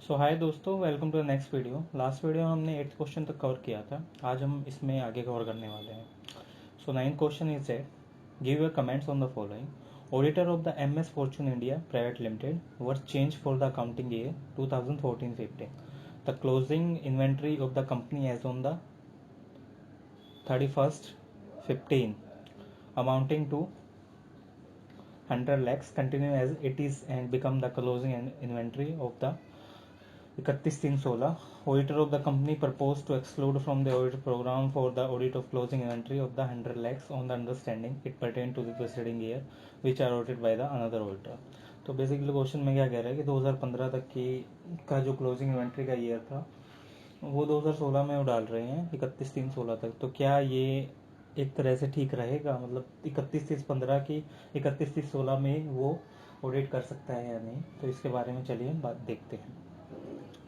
सो hi दोस्तों, welcome to the next video. Last video हमने 8th question तक cover किया था। आज हम इसमें आगे कवर करने वाले हैं। सो 9th question is that give your comments on the following. Auditor of the MS Fortune India private limited was changed for the accounting year 2014-15. The closing inventory of the company as on the 31st 15 amounting to 100 lakhs continue as it is and become the closing inventory of the 31/3/16. Auditor of the company proposed to exclude from the audit program for the audit of closing inventory of the 100 lakhs on the understanding it pertained to the preceding year which are audited by the another auditor. तो basically question में क्या कह रहा है कि 2015 तक की का जो क्लोजिंग इन्वेंट्री का ईयर था वो 2016 में वो डाल रहे हैं 31/3/16 तक। तो क्या ये एक तरह से ठीक रहेगा? मतलब 31/30/15 की 31/30/16 में वो ऑडिट कर सकता है या नहीं? तो इसके बारे में चलिए हम बात देखते हैं।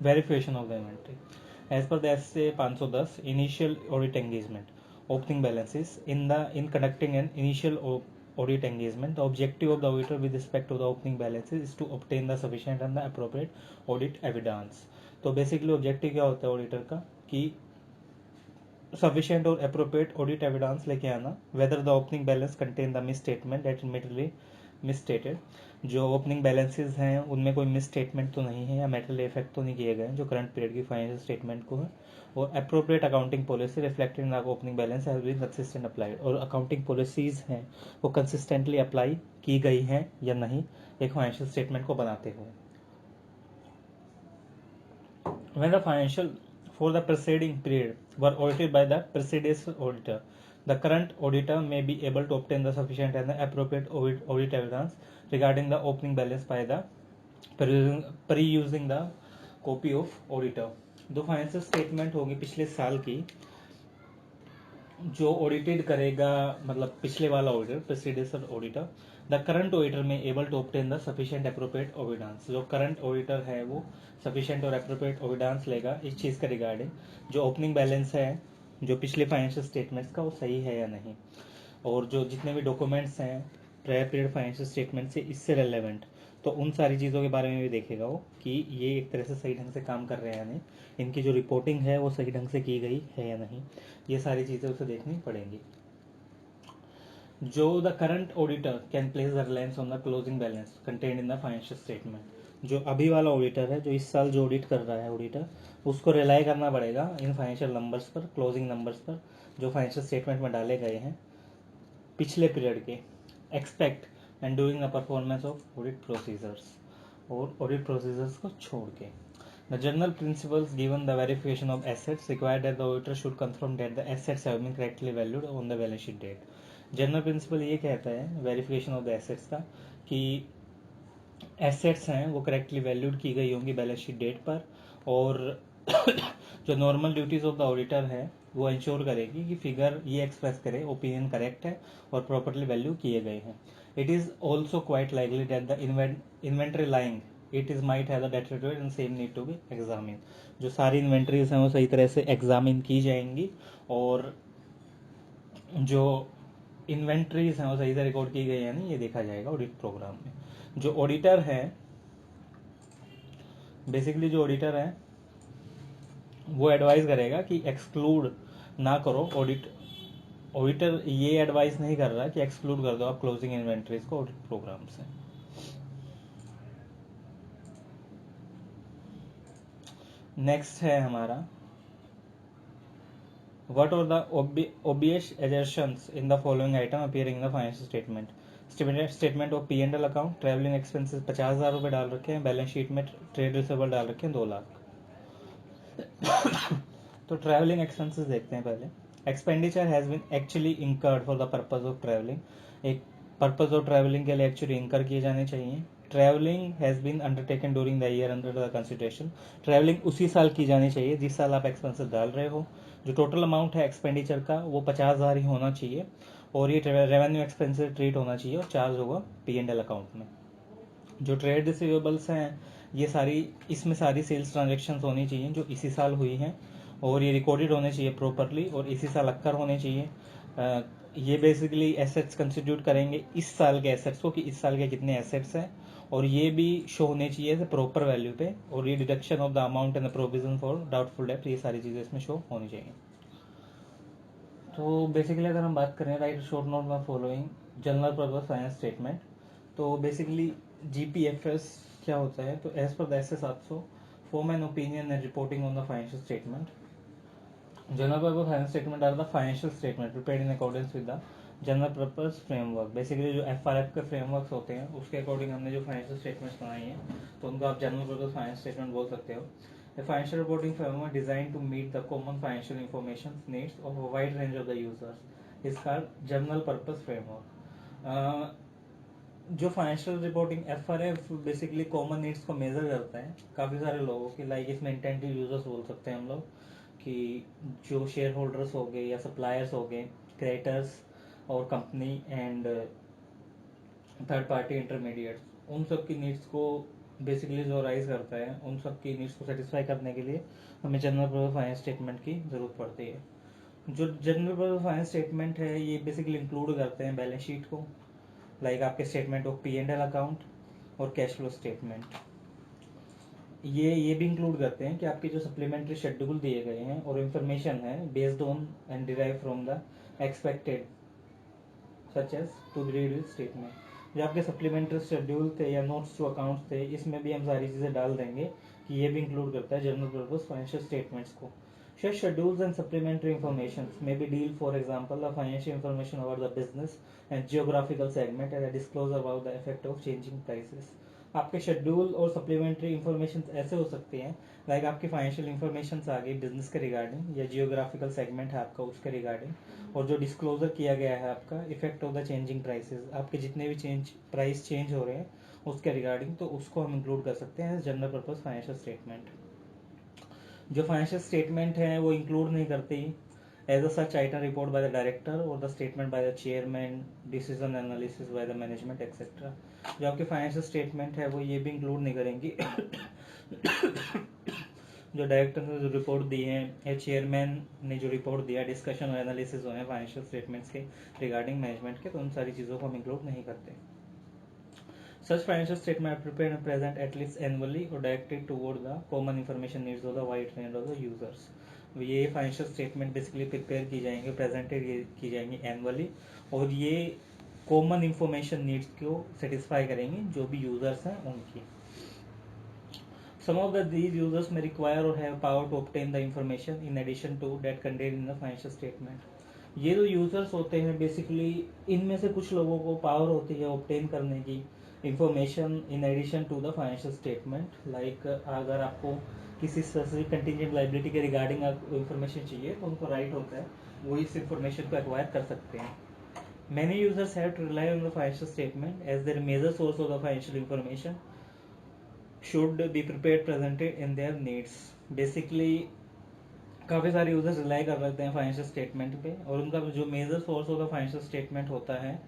Verification of the inventory as per the SA 510 initial audit engagement opening balances in conducting an initial audit engagement. The objective of the auditor with respect to the opening balances is to obtain the sufficient and the appropriate audit evidence. तो basically objective क्या होता है auditor का कि sufficient और appropriate audit evidence लेके आना, whether the opening balance contain the miss statement that materially miss stated. जो ओपनिंग बैलेंसेस हैं उनमें कोई मिस स्टेटमेंट तो नहीं है या मेटेरियल इफेक्ट तो नहीं किए गए जो करंट पीरियड की फाइनेंशियल स्टेटमेंट को है, और appropriate accounting policy reflected in the opening balance has been consistent applied. और अकाउंटिंग पॉलिसीज हैं वो कंसिस्टेंटली अप्लाई की गई हैं या नहीं एक फाइनेंशियल स्टेटमेंट को बनाते हुए। When the financial for the preceding period were audited by the predecessor auditor, the current auditor may be able to obtain the sufficient and the appropriate audit evidence regarding the opening balance by the pre-using the copy of auditor. दो financial statement होगी पिछले साल की जो audited करेगा, मतलब पिछले वाला auditor presidential auditor, the current auditor में able to obtain the sufficient appropriate evidence. जो करंट ऑडिटर है वो सफिशिएंट और अप्रोप्रिएट एविडेंस लेगा इस चीज़ का रिगार्डिंग जो ओपनिंग बैलेंस है जो पिछले फाइनेंशियल स्टेटमेंट्स का वो सही है या नहीं, और जो जितने भी डॉक्यूमेंट्स हैं प्रायर पीरियड फाइनेंशियल स्टेटमेंट से इससे रेलेवेंट, तो उन सारी चीज़ों के बारे में भी देखेगा वो कि ये एक तरह से सही ढंग से काम कर रहे हैं या नहीं, इनकी जो रिपोर्टिंग है वो सही ढंग से की गई है या नहीं, ये सारी चीज़ें उसे देखनी पड़ेंगी। जो the current auditor can place the reliance on the closing balance contained in the financial statement. जो अभी वाला ऑडिटर है जो इस साल जो ऑडिट कर रहा है ऑडिटर, उसको रिलाई करना पड़ेगा इन फाइनेंशियल नंबर्स पर, क्लोजिंग नंबर्स पर जो फाइनेंशियल स्टेटमेंट में डाले गए हैं पिछले पीरियड के, expect and doing the performance of audit procedures, और ऑडिट प्रोसीजर्स को छोड़ के। The general principles given the verification of assets required that the auditor should confirm that the assets have been correctly valued on the balance sheet date. General principle ये कहता है verification of the assets का कि assets हैं वो correctly valued की गई होंगी बैलेंस शीट डेट पर, और जो normal duties of the auditor है वो इंश्योर करेगी कि फिगर ये एक्सप्रेस करे ओपिनियन करेक्ट है और प्रॉपर्ली वैल्यू किए गए हैं। It is also quite likely that the inventory lying it is might have the deteriorated and same need to be examine. जो सारी इन्वेंट्रीज हैं वो सही तरह से एग्जामिन की जाएंगी और जो इन्वेंट्रीज हैं वो सही से रिकॉर्ड की गई है नहीं ये देखा जाएगा ऑडिट प्रोग्राम में। जो ऑडिटर है बेसिकली जो ऑडिटर है वो एडवाइस करेगा कि एक्सक्लूड ना करो ऑडिटर ये एडवाइस नहीं कर रहा कि एक्सक्लूड कर दो आप क्लोजिंग इन्वेंट्रीज को ऑडिट प्रोग्राम से। नेक्स्ट है हमारा What are the obvious assertions in the following item appearing in the financial statement? Statement of P&L account travelling expenses 50,000 रुपये डाल रखे हैं, बैलेंस शीट में ट्रेड रिसीवेबल डाल रखे हैं 2 लाख। तो ट्रैवलिंग एक्सपेंसेस देखते हैं पहले। Expenditure has been actually incurred for the purpose of travelling. एक पर्पज ऑफ ट्रैवलिंग के लिए एक्चुअली इंकर किए जाने चाहिए। Travelling has been undertaken during the year under the consideration. Travelling उसी साल की जानी चाहिए जिस साल आप एक्सपेंसेस डाल रहे हो। जो टोटल अमाउंट है एक्सपेंडिचर का वो 50,000 ही होना चाहिए, और ये रेवेन्यू एक्सपेंसेस ट्रीट होना चाहिए और चार्ज होगा P&L अकाउंट में। जो ट्रेड रिसीवेबल्स हैं ये सारी इसमें सारी सेल्स ट्रांजेक्शन्स होनी चाहिए जो इसी साल हुई हैं, और ये रिकॉर्डेड होने चाहिए प्रॉपरली और इसी साल अक्कर होने चाहिए। ये बेसिकली एसेट्स कंस्टिट्यूट करेंगे इस साल के एसेट्स को, कि इस साल के कितने एसेट्स हैं, और ये भी शो होने चाहिए प्रॉपर वैल्यू पे, और ये deduction of the amount and the provision for doubtful डेब्ट, ये सारी चीज़ें इसमें शो होनी चाहिए। तो बेसिकली अगर हम बात करें राइट शॉर्ट नोट में following general purpose finance statement, तो बेसिकली जीपीएफएस क्या होता है, तो as per the S 700 form an opinion and reporting on the financial statement. General purpose finance statement are the financial statement prepared in accordance with the general purpose framework. Basically जो FRF के frameworks होते हैं उसके according हमने जो financial statements बनाई हैं, तो उनको आप जनरल पर्पस फाइनेंस स्टेटमेंट बोल सकते हो। A financial reporting framework designed to meet the common financial information needs of a wide range of the users is called general purpose framework. जो financial reporting FRF basically common needs को major करता है काफ़ी सारे लोगों की, like इसमें इंटेंटिव users बोल सकते हैं हम लोग, कि जो शेयर होल्डर्स हो गए या सप्लायर्स हो गए, क्रेडिटर्स और company and third party intermediates, उन सब की नीड्स को बेसिकली जो राइज करता है, उन सब की नीड्स को सेटिस्फाई करने के लिए हमें जनरल पर्पस फाइनेंस स्टेटमेंट की ज़रूरत पड़ती है। जो जनरल पर्पस फाइनेंस स्टेटमेंट है ये बेसिकली इंक्लूड करते हैं बैलेंस शीट को, लाइक आपके स्टेटमेंट ऑफ P&L अकाउंट और कैश फ्लो स्टेटमेंट। ये भी इंक्लूड करते हैं कि आपके जो सप्लीमेंट्री शेड्यूल दिए गए हैं और इन्फॉर्मेशन है based on and derive from the expected such as to be read statement. जो आपके सप्लीमेंट्री शेड्यूल थे या नोट्स टू अकाउंट्स थे, इसमें भी हम सारी चीज़ें डाल देंगे कि ये भी इंक्लूड करता है जनरल पर्पस फाइनेंशियल स्टेटमेंट्स को। Such schedules and supplementary information may be deal, for example, the financial information about the business and geographical segment and a disclosure about the effect of changing prices. आपके schedule और supplementary information ऐसे हो सकते हैं, like आपकी financial information आ गई business के regarding या जियोग्राफिकल सेगमेंट है आपका उसके रिगार्डिंग, और जो डिस्क्लोजर किया गया है आपका effect of the changing prices, आपके जितने भी प्राइस चेंज हो रहे हैं उसके रिगार्डिंग, तो उसको हम इंक्लूड कर सकते हैं जनरल पर्पस फाइनेंशियल स्टेटमेंट। जो फाइनेंशियल स्टेटमेंट है वो इंक्लूड नहीं करती as a such item report by the director और the statement by the chairman, decision analysis by the management etcetera. जो आपके फाइनेंशियल स्टेटमेंट है वो ये भी इंक्लूड नहीं करेंगी जो डायरेक्टर ने जो रिपोर्ट दी है या चेयरमैन ने जो रिपोर्ट दिया, डिस्कशन और एनालिसिस जो है फाइनेंशियल स्टेटमेंट्स के रिगार्डिंग मैनेजमेंट के, तो उन सारी चीज़ों को हम इंक्लूड नहीं करते। Such financial statements are prepared and present at least annually or directed toward the common information needs of the wide range of the users. ये फाइनेंशियल स्टेटमेंट बेसिकली प्रिपेयर की जाएंगे, प्रेजेंटेड की जाएंगी एनुअली, और ये common information needs को satisfy करेंगी जो भी यूजर्स हैं उनकी। Some of these users may require or have power to obtain the information in addition to that contained in the financial statement. ये जो यूजर्स होते हैं बेसिकली इनमें से कुछ लोगों को पावर होती है ऑब्टेन करने की information in addition to the financial statement, like अगर आपको किसी स्पेसिफिक कंटिजेंट लाइबिलिटी के रिगार्डिंग इंफॉर्मेशन चाहिए तो उनको राइट होता है, वो इस इंफॉर्मेशन को एक्वायर कर सकते हैं। Many users have to rely on the financial statement as their major source of the financial information should be prepared presented in their needs. Basically काफ़ी सारे यूजर्स रिलाई कर रखते हैं फाइनेंशियल स्टेटमेंट पे, और उनका जो major source of the financial statement होता है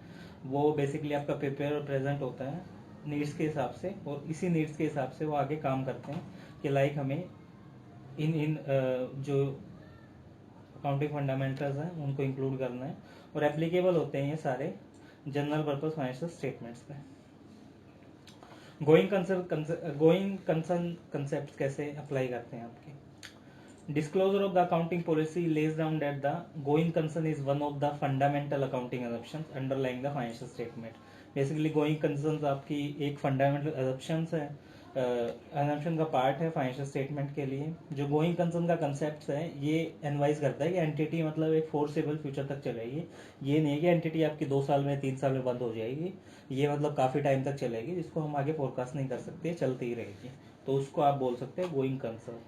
वो बेसिकली आपका प्रिपेयर और प्रेजेंट होता है नीड्स के हिसाब से, और इसी नीड्स के हिसाब से वो आगे काम करते हैं कि लाइक हमें इन जो अकाउंटिंग फंडामेंटल्स हैं उनको इंक्लूड करना है, और एप्लीकेबल होते हैं ये सारे जनरल पर्पस फाइनेंशियल स्टेटमेंट्स पे। गोइंग कंसर्न कंसेप्ट कैसे अप्लाई करते हैं आपके। Disclosure of the accounting policy lays down that the going concern is one of the fundamental accounting assumptions underlying the financial statement. Basically going concerns आपकी एक fundamental assumptions है, assumption का part है financial statement के लिए। जो going concern का concept है ये एनवाइज करता है कि एंटिटी मतलब एक फोर्सेबल फ्यूचर तक चलेगी। ये नहीं है कि एंटिटी आपकी 2 साल में 3 साल में बंद हो जाएगी, ये मतलब काफ़ी टाइम तक चलेगी जिसको हम आगे फोरकास्ट नहीं कर सकते, चलती ही रहेगी, तो उसको आप बोल सकते हैं गोइंग कंसर्न।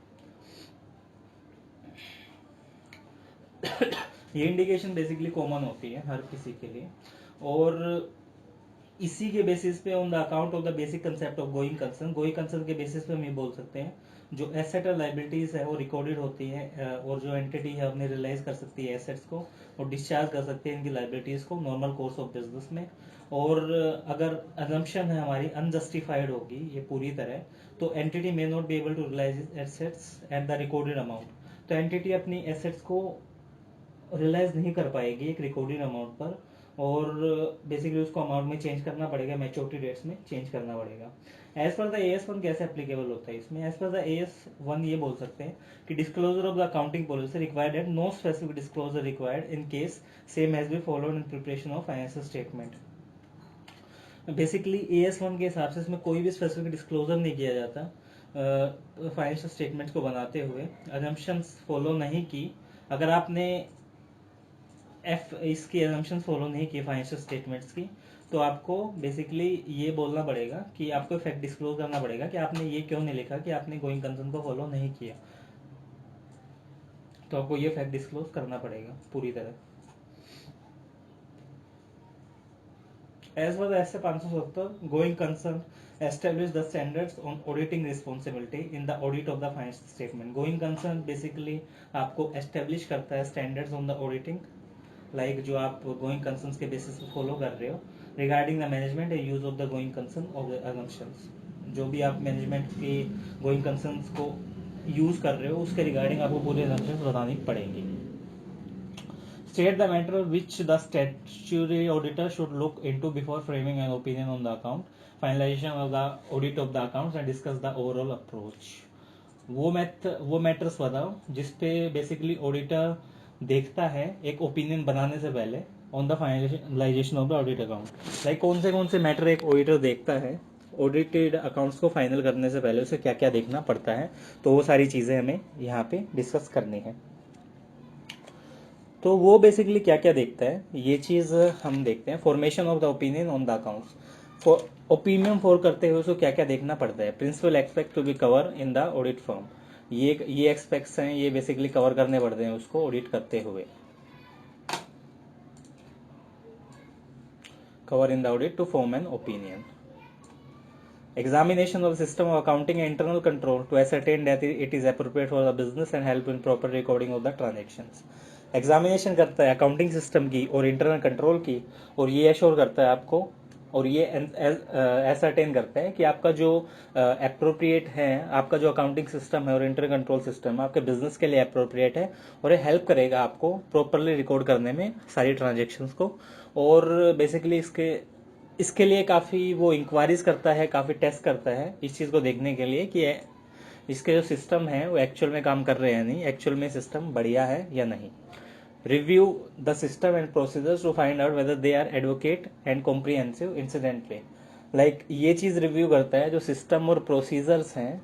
ये इंडिकेशन बेसिकली कॉमन होती है हर किसी के लिए, और इसी के बेसिस पे on the account of the basic concept of going concern के बेसिस पे हम ये बोल सकते हैं जो एसेट और लाइबिलिटीज है वो रिकॉर्डेड होती है, और जो एंटिटी है अपने रियलाइज कर सकती है एसेट्स को और डिस्चार्ज कर सकती है इनकी लाइबिलिटीज को नॉर्मल कोर्स ऑफ बिजनेस में। और अगर अजम्पशन है हमारी अनजस्टिफाइड होगी ये पूरी तरह, तो entity may not be able to realise assets at the recorded amount. तो एंटिटी अपनी एसेट्स को रियलाइज नहीं कर पाएगी एक रिकॉर्डेड अमाउंट पर, और बेसिकली उसको अमाउंट में चेंज करना पड़ेगा, मैच्योरिटी डेट्स में चेंज करना पड़ेगा। एज पर द AS1 कैसे एप्लीकेबल होता है इसमें? एज पर द AS1 ये बोल सकते हैं कि disclosure of the accounting policy required at no specific disclosure required in case same has been followed in preparation of financial statement. Basically AS1 के हिसाब से इसमें कोई भी स्पेसिफिक डिस्क्लोजर नहीं किया जाता फाइनेंशियल स्टेटमेंट को बनाते हुए, अजम्पशंस फॉलो नहीं की। अगर आपने इसकी एजम्पशंस फॉलो नहीं की फाइनेंशियल स्टेटमेंट्स की, तो आपको बेसिकली ये बोलना पड़ेगा कि आपको फैक्ट डिस्क्लोज करना पड़ेगा कि आपने ये क्यों नहीं लिखा कि आपने गोइंग कंसर्न को फॉलो नहीं किया। तो आपको ये फैक्ट डिस्क्लोज करना पड़ेगा पूरी तरह। As per the S 570, going concern establish the standards on auditing responsibility in the audit of the financial statement. Going concern basically आपको establish करता है standards on the auditing, like जो आप going concerns के basis पे follow कर रहे हो, regarding the management and use of the going concern of the assumptions. जो भी आप management के going concerns को use कर रहे हो उसके regarding आपको पूरे assumptions बतानी पड़ेंगी। State the matter which the statutory auditor should look into before framing an opinion on the account, finalization of the audit of the accounts and discuss the overall approach. वो matters बताओ जिसपे basically auditor देखता है एक opinion बनाने से पहले on the finalisation of the audit account. Like कौन से मैटर एक ऑडिटर देखता है ऑडिटेड अकाउंट्स को फाइनल करने से पहले उसे क्या क्या देखना पड़ता है, तो वो सारी चीज़ें हमें यहाँ पे डिस्कस करनी है। तो वो बेसिकली क्या क्या देखता है ये चीज़ हम देखते हैं। Formation of the opinion on the accounts, opinion for करते हुए उसको क्या क्या देखना पड़ता है। Principal expect to be cover in the audit firm, ये एक्सपेक्ट्स हैं, ये बेसिकली कवर करने पड़ते हैं उसको ऑडिट करते हुए। Cover in the audit to form an opinion. Examination of the system of accounting and internal control to ascertain that it is appropriate for the business and help in proper recording of the transactions. Examination करता है accounting system की और internal control की, और ये assure करता है आपको, और ये एसर्टेन करता है कि आपका जो अप्रोप्रिएट है, आपका जो अकाउंटिंग सिस्टम है और इंटरनल कंट्रोल सिस्टम आपके बिजनेस के लिए अप्रोप्रिएट है, और ये हेल्प करेगा आपको प्रॉपरली रिकॉर्ड करने में सारी ट्रांजेक्शन्स को। और बेसिकली इसके लिए काफ़ी वो इंक्वायरीज करता है, काफ़ी टेस्ट करता है इस चीज़ को देखने के लिए कि इसके जो सिस्टम है वो एक्चुअल में काम कर रहे हैं नहीं, एक्चुअल में सिस्टम बढ़िया है या नहीं। Review the system and procedures to find out whether they are advocate and comprehensive incidentally. Like ये चीज़ रिव्यू करता है जो सिस्टम और प्रोसीजर्स हैं,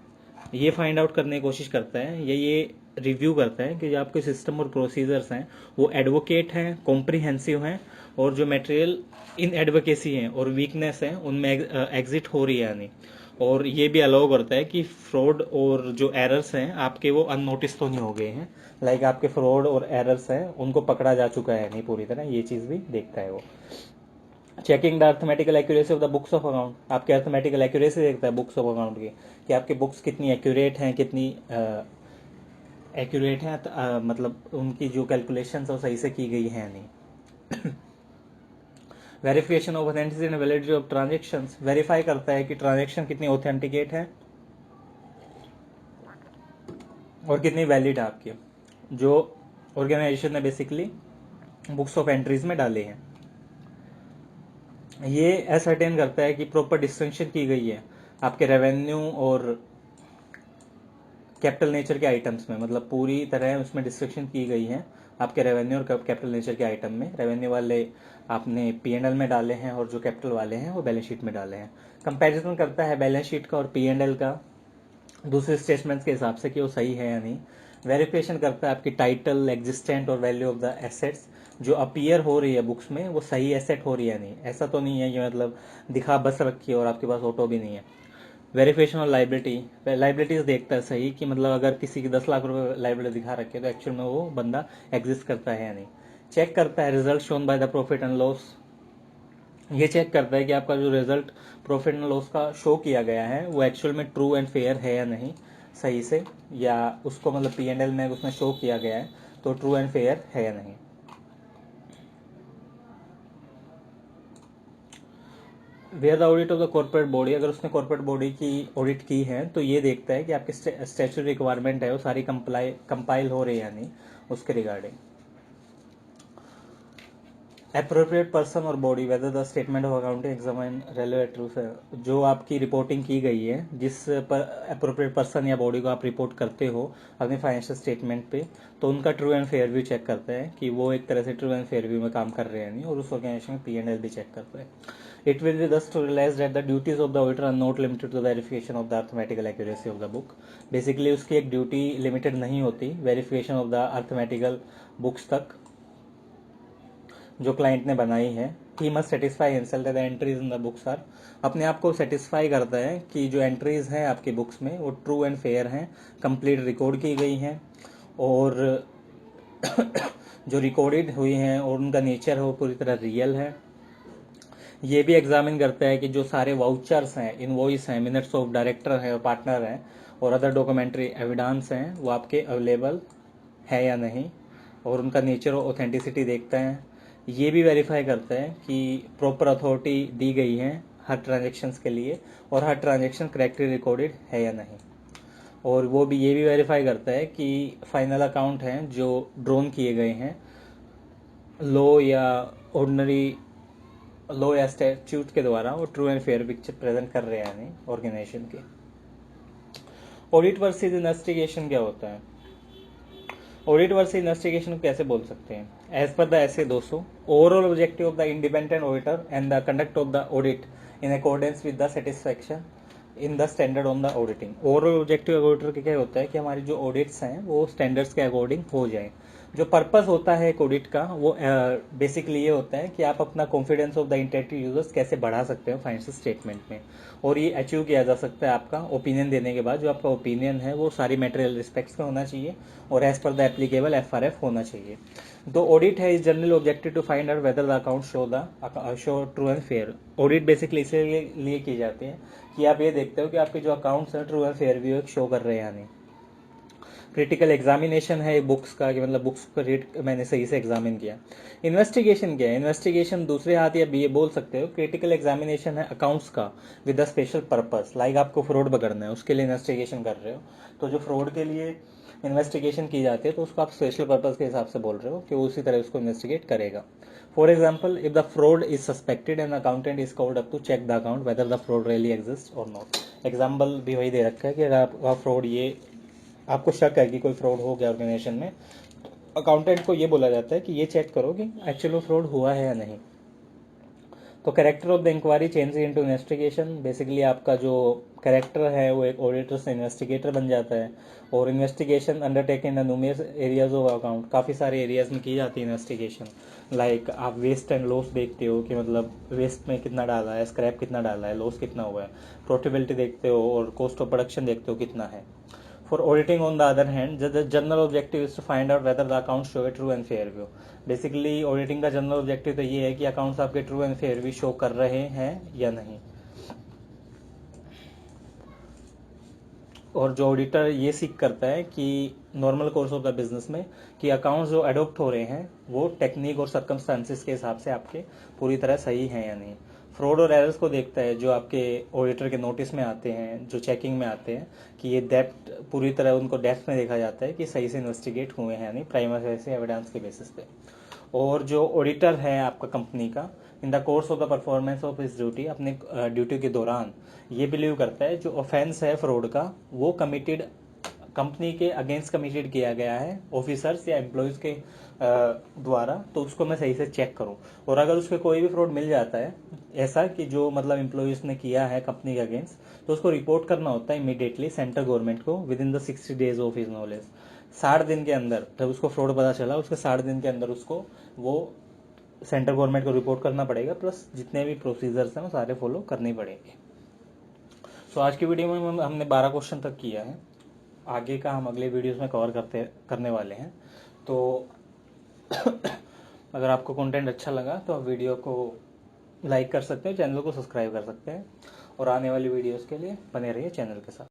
ये फाइंड आउट करने की कोशिश करता है, ये रिव्यू करता है कि जो आपके सिस्टम और प्रोसीजर्स हैं वो एडवोकेट हैं, कॉम्प्रिहेंसिव हैं, और जो मटेरियल इन एडवोकेसी हैं और वीकनेस हैं उनमें एग्जिट हो रही है नहीं। और ये भी अलाउ करता है कि फ्रॉड और जो एरर्स हैं आपके वो अननोटिस तो नहीं हो गए हैं, लाइक आपके फ्रॉड और एरर्स हैं उनको पकड़ा जा चुका है नहीं पूरी तरह, ये चीज़ भी देखता है वो। Checking the arithmetical accuracy of the books of account, आपके अर्थमेटिकल एक्यूरेसी देखता है बुक्स ऑफ अकाउंट की, कि आपके बुक्स कितनी एक्यूरेट हैं, कितनी एक्यूरेट हैं, मतलब उनकी जो कैलकुलेशन है वो सही से की गई है नहीं। Verification of authenticity and validity of transactions, verify करता है कि ट्रांजेक्शन कितनी ऑथेंटिकेट है और कितनी वैलिड है आपकी, जो ऑर्गेनाइजेशन ने बेसिकली बुक्स ऑफ एंट्रीज में डाले हैं। ये असर्टेन करता है कि प्रॉपर डिस्टिंक्शन की गई है आपके रेवेन्यू और कैपिटल नेचर के आइटम्स में, मतलब पूरी तरह उसमें डिस्ट्रक्शन की गई है आपके रेवेन्यू और कैपिटल नेचर के आइटम में। रेवेन्यू वाले आपने P&L में डाले हैं और जो कैपिटल वाले हैं वो बैलेंस शीट में डाले हैं। कंपैरिजन करता है बैलेंस शीट का और P&L का दूसरे स्टेटमेंट्स के हिसाब से कि वो सही है या नहीं। वेरिफिकेशन करता है आपकी टाइटल, एग्जिस्टेंट और वैल्यू ऑफ द एसेट्स जो अपीयर हो रही है बुक्स में वो सही एसेट हो रही है नहीं, ऐसा तो नहीं है कि मतलब दिखा बस रखी है और आपके पास ऑटो भी नहीं है। वेरिफिकेशन और लाइबिलिटीज देखता है सही कि मतलब अगर किसी की 10 लाख रुपए लाइबिलिटी दिखा रखी है तो एक्चुअल में वो बंदा एग्जिस्ट करता है या नहीं। चेक करता है result shown by the profit and loss, ये चेक करता है कि आपका जो रिजल्ट प्रॉफिट एंड लॉस का शो किया गया है वो एक्चुअल में ट्रू एंड फेयर है या नहीं सही से, या उसको मतलब P&L में उसमें शो किया गया है तो ट्रू एंड फेयर है या नहीं। Where the audit of the corporate body, अगर उसने कॉर्पोरेट बॉडी की ऑडिट की है तो ये देखता है कि आपके स्टैट्यूटरी रिक्वायरमेंट है वो सारी कंपाइल हो रही है या नहीं उसके रिगार्डिंग। अप्रोप्रिएट पर्सन और body whether the statement of accounting examine relevant truth है। जो आपकी रिपोर्टिंग की गई है, जिस पर अप्रोप्रिएट पर्सन या बॉडी को आप रिपोर्ट करते हो अपने फाइनेंशियल स्टेटमेंट पे, तो उनका true and fair view check करते हैं कि वो एक तरह से ट्रू एंड फेयर व्यू में काम कर रहे हैं नहीं, और उस ऑर्गेनाइजेशन में P&L भी चेक करते हैं। It will be thus to realise that the duties of the auditor are not limited to verification of the arithmetical accuracy of the book. Basically उसकी एक ड्यूटी लिमिटेड नहीं होती verification of the arithmetical books तक जो client ने बनाई है। He must satisfy himself that the entries in the books are, अपने आप को सेटिस्फाई करता है कि जो एंट्रीज हैं आपकी बुक्स में वो ट्रू एंड फेयर हैं, कंप्लीट रिकॉर्ड की गई हैं, और जो रिकॉर्डेड हुई हैं और उनका नेचर है वो पूरी तरह रियल है। ये भी एग्जामिन करता है कि जो सारे वाउचर्स हैं, इनवॉइस हैं, मिनट्स ऑफ डायरेक्टर हैं और पार्टनर हैं और अदर डॉक्यूमेंट्री एविडेंस हैं, वो आपके अवेलेबल है या नहीं, और उनका नेचर और ऑथेंटिसिटी देखते हैं। ये भी वेरीफाई करते हैं कि प्रॉपर अथॉरिटी दी गई है हर ट्रांजेक्शन्स के लिए और हर ट्रांजेक्शन करेक्टली रिकॉर्डेड है या नहीं। और वो भी ये भी वेरीफाई करता है कि फाइनल अकाउंट हैं जो ड्रोन किए गए हैं लॉ या ऑर्डिनरी लॉ या स्टैट्यूट के द्वारा वो true and fair picture present कर रहे हैं नहीं ऑर्गेनाइजेशन के। ऑडिट वर्सेस इन्वेस्टिगेशन क्या होता है? ऑडिट वर्सेस इन्वेस्टिगेशन को कैसे बोल सकते हैं? एज पर द ऐसे 200 overall objective of the independent auditor and the conduct of the audit in accordance with the satisfaction in the standard on the auditing. Overall objective auditor के क्या होता है कि हमारी जो ऑडिट्स हैं वो स्टैंडर्ड्स के अकॉर्डिंग हो जाए। जो पर्पस होता है एक ऑडिट का वो बेसिकली ये होता है कि आप अपना कॉन्फिडेंस ऑफ द इंटेंटिव यूजर्स कैसे बढ़ा सकते हो फाइनेंशियल स्टेटमेंट में, और ये अचीव किया जा सकता है आपका ओपिनियन देने के बाद। जो आपका ओपिनियन है वो सारी मटेरियल रिस्पेक्ट्स में होना चाहिए और as per the applicable FRF होना चाहिए। तो ऑडिट है is general objective to find out whether the account show true and fair. Audit basically इसलिए की जाती है कि आप ये देखते हो कि आपके जो अकाउंट्स हैं true and fair view show कर रहे हैं या नहीं। क्रिटिकल एग्जामिनेशन है बुक्स का कि मतलब बुक्स का रेट मैंने सही से एग्जामिन किया। इन्वेस्टिगेशन क्या है? इन्वेस्टिगेशन दूसरे हाथ या ये बोल सकते हो क्रिटिकल एग्जामिनेशन है अकाउंट्स का with a special purpose. Like आपको फ्रॉड पकड़ना है, उसके लिए इन्वेस्टिगेशन कर रहे हो, तो जो फ्रॉड के लिए इन्वेस्टिगेशन की जाती है तो उसको आप स्पेशल पर्पस के हिसाब से बोल रहे हो कि वो उसी तरह उसको इन्वेस्टिगेट करेगा। For example, if the fraud is suspected and accountant is called up to check the account whether the fraud really exist और नॉट। एग्जाम्पल भी वही दे रखा है कि अगर आपका फ्रॉड ये आपको शक है कि कोई फ्रॉड हो गया ऑर्गेनाइजेशन में, अकाउंटेंट को ये बोला जाता है कि ये चेक करो कि एक्चुअली फ्रॉड हुआ है या नहीं। तो character of the inquiry change into investigation. Basically आपका जो कैरेक्टर है वो एक ऑडिटर से इन्वेस्टिगेटर बन जाता है, और investigation undertaken in numerous areas of account, काफ़ी सारे एरियाज में की जाती है इन्वेस्टिगेशन। लाइक आप वेस्ट एंड लॉस देखते हो कि मतलब वेस्ट में कितना डाला है, स्क्रैप कितना डाला है, लॉस कितना हुआ है, प्रोफिटेबिलिटी देखते हो और कॉस्ट ऑफ प्रोडक्शन देखते हो कितना है। For auditing, on the other hand, the general objective is to find out whether the accounts show a true and fair view. Basically, auditing का general objective तो ये है कि accounts आपके true and fair view show कर रहे हैं या नहीं। और जो ऑडिटर ये सीख करता है कि normal course of the business में कि अकाउंट्स जो अडोप्ट हो रहे हैं वो टेक्निक और सर्कमस्टांसिस के हिसाब से आपके पूरी तरह सही हैं या नहीं। फ्रॉड और एरर्स को देखता है जो आपके ऑडिटर के नोटिस में आते हैं, जो चेकिंग में आते हैं, कि ये डेप्थ पूरी तरह उनको डेप्थ में देखा जाता है कि सही से इन्वेस्टिगेट हुए हैं या नहीं प्राइमरी फेसी एविडेंस के बेसिस पे। और जो ऑडिटर है आपका कंपनी का, in the course of the performance of his duty, अपने ड्यूटी के दौरान ये बिलीव करता है जो ऑफेंस है फ्रॉड का वो कमिटेड कंपनी के अगेंस्ट कमिटेड किया गया है ऑफिसर्स या एम्प्लॉयज के द्वारा, तो उसको मैं सही से चेक करूं। और अगर उसके कोई भी फ्रॉड मिल जाता है ऐसा कि जो मतलब एम्प्लॉयज ने किया है कंपनी के अगेंस्ट, तो उसको रिपोर्ट करना होता है इमीडिएटली सेंट्रल गवर्नमेंट को with in the 60 days of his knowledge. 60 दिन के अंदर, जब उसको फ्रॉड पता चला उसके 60 दिन के अंदर उसको वो सेंट्रल गवर्नमेंट को रिपोर्ट करना पड़ेगा, प्लस जितने भी प्रोसीजर्स हैं वो सारे फॉलो करने पड़ेंगे। तो आज की वीडियो में हमने 12 क्वेश्चन तक किया है, आगे का हम अगले वीडियोस में कवर करने वाले हैं। तो अगर आपको कंटेंट अच्छा लगा तो आप वीडियो को लाइक कर सकते हैं, चैनल को सब्सक्राइब कर सकते हैं, और आने वाली वीडियोस के लिए बने रहिए चैनल के साथ।